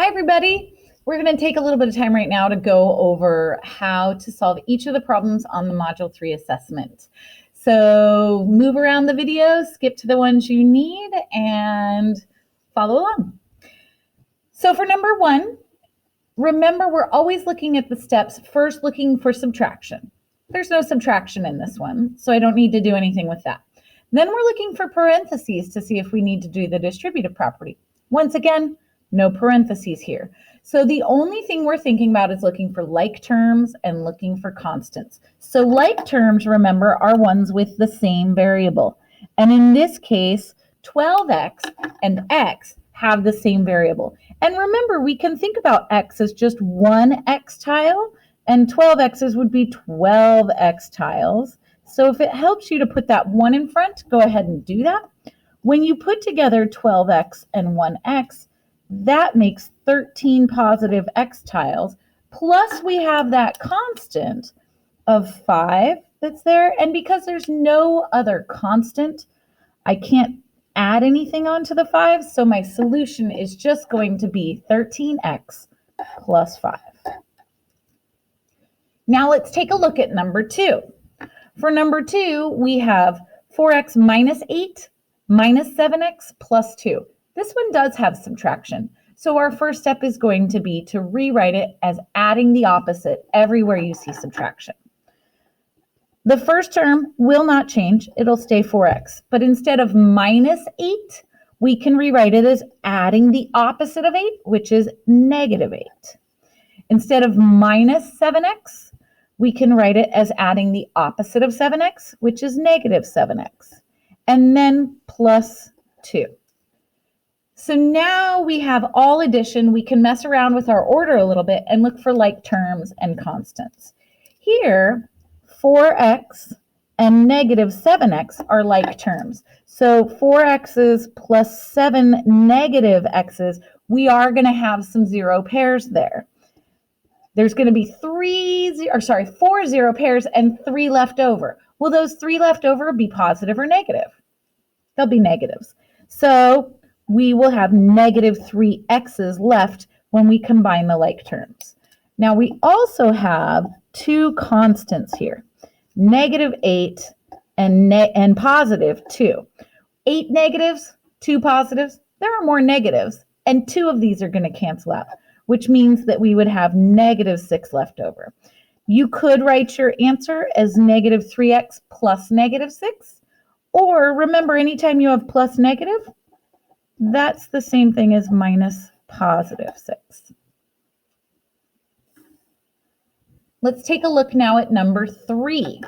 Hi, everybody. We're going to take a little bit of time right now to go over how to solve each of the problems on the Module 3 assessment. So move around the video, skip to the ones you need, and follow along. So for number 1, remember we're always looking at the steps, first looking for subtraction. There's no subtraction in this one, so I don't need to do anything with that. Then we're looking for parentheses to see if we need to do the distributive property. Once again, no parentheses here. So the only thing we're thinking about is looking for like terms and looking for constants. So like terms, remember, are ones with the same variable. And in this case, 12x and x have the same variable. And remember, we can think about x as just one x tile, and 12x's would be 12x tiles. So if it helps you to put that 1 in front, go ahead and do that. When you put together 12x and 1x, that makes 13 positive x tiles, plus we have that constant of 5 that's there. And because there's no other constant, I can't add anything onto the 5, so my solution is just going to be 13x plus 5. Now let's take a look at number 2. For number 2, we have 4x minus 8 minus 7x plus 2. This one does have subtraction. So our first step is going to be to rewrite it as adding the opposite everywhere you see subtraction. The first term will not change. It'll stay 4x. But instead of minus 8, we can rewrite it as adding the opposite of 8, which is negative 8. Instead of minus 7x, we can write it as adding the opposite of 7x, which is negative 7x. And then plus 2. So now we have all addition. We can mess around with our order a little bit and look for like terms and constants. Here, 4x and negative 7x are like terms. So 4x's plus 7 negative x's, we are going to have some zero pairs there. There's going to be 4 zero pairs and 3 left over. Will those 3 left over be positive or negative? They'll be negatives. So we will have negative 3x's left when we combine the like terms. Now we also have 2 constants here, negative 8 and positive 2. 8 negatives, 2 positives, there are more negatives, and 2 of these are going to cancel out, which means that we would have negative 6 left over. You could write your answer as negative 3x plus negative 6, or remember, anytime you have plus negative, that's the same thing as minus positive 6. Let's take a look now at number 3.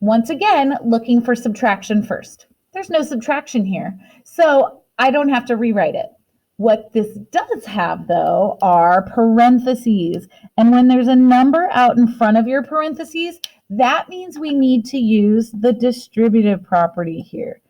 Once again, looking for subtraction first. There's no subtraction here, so I don't have to rewrite it. What this does have, though, are parentheses. And when there's a number out in front of your parentheses, that means we need to use the distributive property here.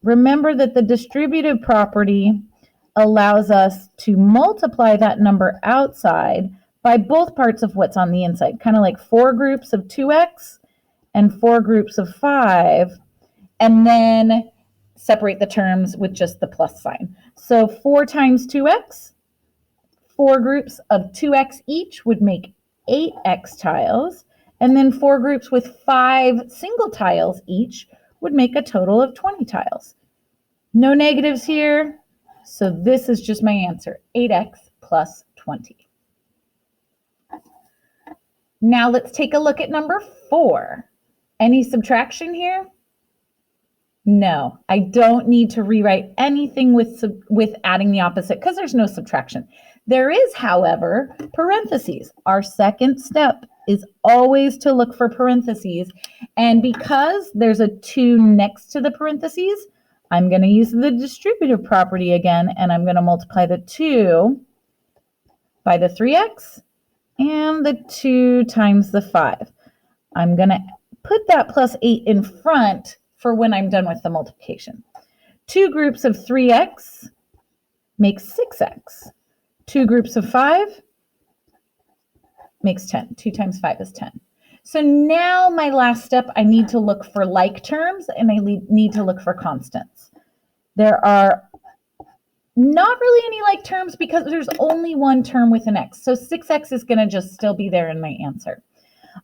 Remember that the distributive property allows us to multiply that number outside by both parts of what's on the inside, kind of like 4 groups of 2x and 4 groups of 5, and then separate the terms with just the plus sign. So 4 times 2x, 4 groups of 2x each would make 8x tiles, and then 4 groups with 5 single tiles each would make a total of 20 tiles. No negatives here, so this is just my answer, 8x plus 20. Now let's take a look at number 4. Any subtraction here? No, I don't need to rewrite anything with adding the opposite because there's no subtraction. There is, however, parentheses. Our second step is always to look for parentheses. And because there's a 2 next to the parentheses, I'm going to use the distributive property again, and I'm going to multiply the 2 by the 3x and the 2 times the 5. I'm going to put that plus 8 in front for when I'm done with the multiplication. 2 groups of 3x makes 6x. 2 groups of 5 makes 10. 2 times 5 is 10. So now my last step, I need to look for like terms and I need to look for constants. There are Not really any like terms because there's only one term with an x. So 6x is going to just still be there in my answer.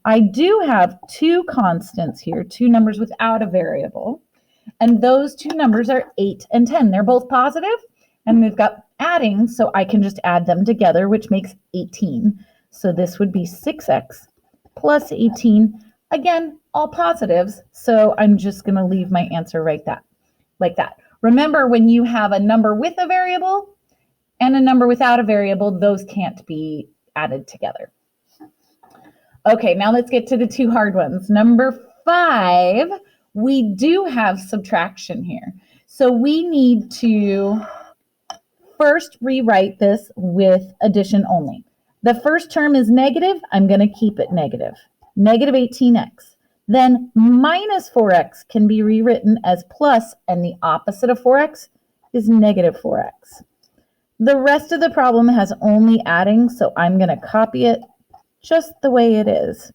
I do have two constants here, two numbers without a variable. And those two numbers are 8 and 10. They're both positive, and they've got adding, so I can just add them together, which makes 18. So this would be 6x plus 18. Again, all positives, so I'm just going to leave my answer like that. Remember, when you have a number with a variable and a number without a variable, those can't be added together. Okay, now let's get to the two hard ones. Number 5, we do have subtraction here. So we need to first rewrite this with addition only. The first term is negative. I'm going to keep it negative. Negative 18x. Then minus 4x can be rewritten as plus, and the opposite of 4x is negative 4x. The rest of the problem has only adding, so I'm going to copy it just the way it is.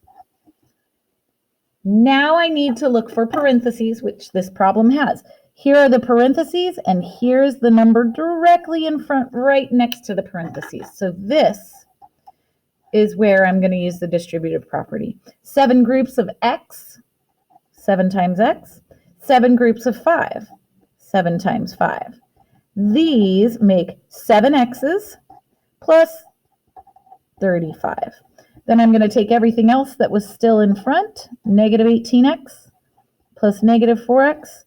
Now I need to look for parentheses, which this problem has. Here are the parentheses, and here's the number directly in front, right next to the parentheses. So this is where I'm going to use the distributive property. 7 groups of x, 7 times x. 7 groups of 5, 7 times 5. These make 7 x's plus 35. Then I'm going to take everything else that was still in front, negative 18x plus negative 4x,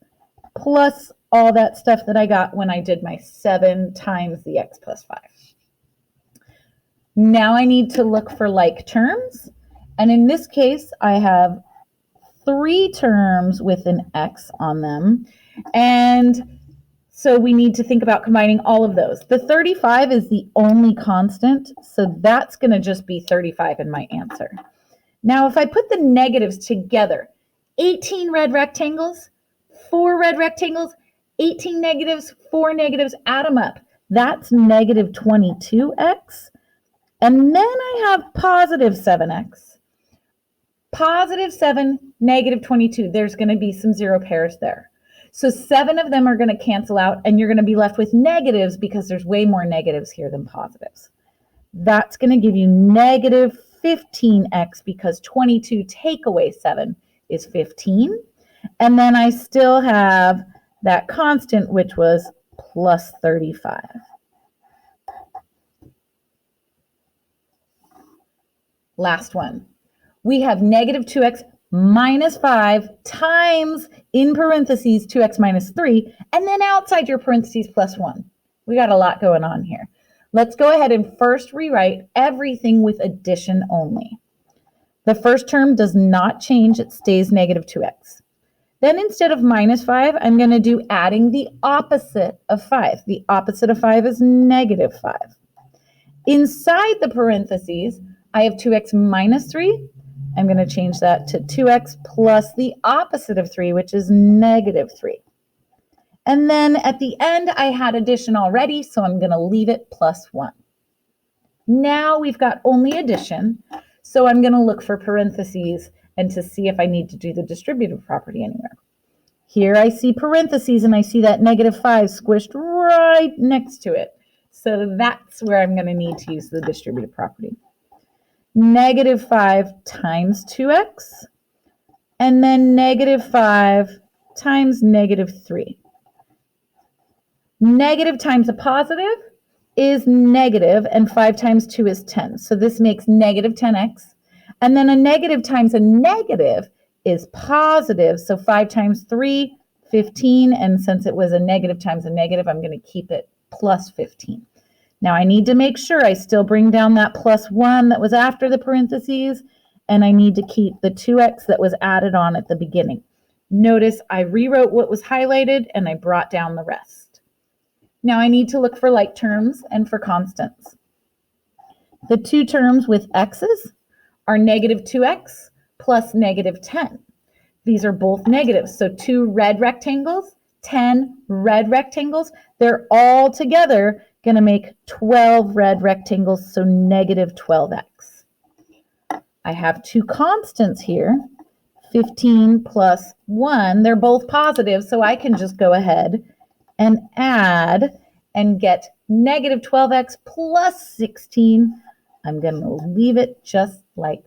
plus all that stuff that I got when I did my 7 times the x plus 5. Now I need to look for like terms. And in this case, I have 3 terms with an x on them. And so we need to think about combining all of those. The 35 is the only constant, so that's going to just be 35 in my answer. Now, if I put the negatives together, 18 red rectangles, 4 red rectangles, 18 negatives, 4 negatives, add them up. That's negative 22x. And then I have positive 7x. Positive 7, negative 22. There's going to be some 0 pairs there. So 7 of them are going to cancel out, and you're going to be left with negatives because there's way more negatives here than positives. That's going to give you negative 15x because 22 take away 7 is 15. And then I still have that constant, which was plus 35. Last one. We have negative 2x minus 5 times, in parentheses, 2x minus 3, and then outside your parentheses plus 1. We got a lot going on here. Let's go ahead and first rewrite everything with addition only. The first term does not change. It stays negative 2x. Then instead of minus 5, I'm going to do adding the opposite of 5. The opposite of 5 is negative 5. Inside the parentheses, I have 2x minus 3. I'm going to change that to 2x plus the opposite of 3, which is negative 3. And then at the end, I had addition already, so I'm going to leave it plus 1. Now we've got only addition, so I'm going to look for parentheses and to see if I need to do the distributive property anywhere. Here I see parentheses, and I see that negative 5 squished right next to it. So that's where I'm going to need to use the distributive property. Negative 5 times 2x, and then negative 5 times negative 3. Negative times a positive is negative, and 5 times 2 is 10. So this makes negative 10x. And then a negative times a negative is positive. So 5 times 3, 15. And since it was a negative times a negative, I'm going to keep it plus 15. Now I need to make sure I still bring down that plus 1 that was after the parentheses, and I need to keep the 2x that was added on at the beginning. Notice I rewrote what was highlighted and I brought down the rest. Now I need to look for like terms and for constants. The two terms with x's are negative 2x plus negative 10. These are both negatives, so 2 red rectangles, 10 red rectangles, they're all together going to make 12 red rectangles, so negative 12x. I have two constants here, 15 plus 1. They're both positive, so I can just go ahead and add and get negative 12x plus 16, I'm going to leave it just like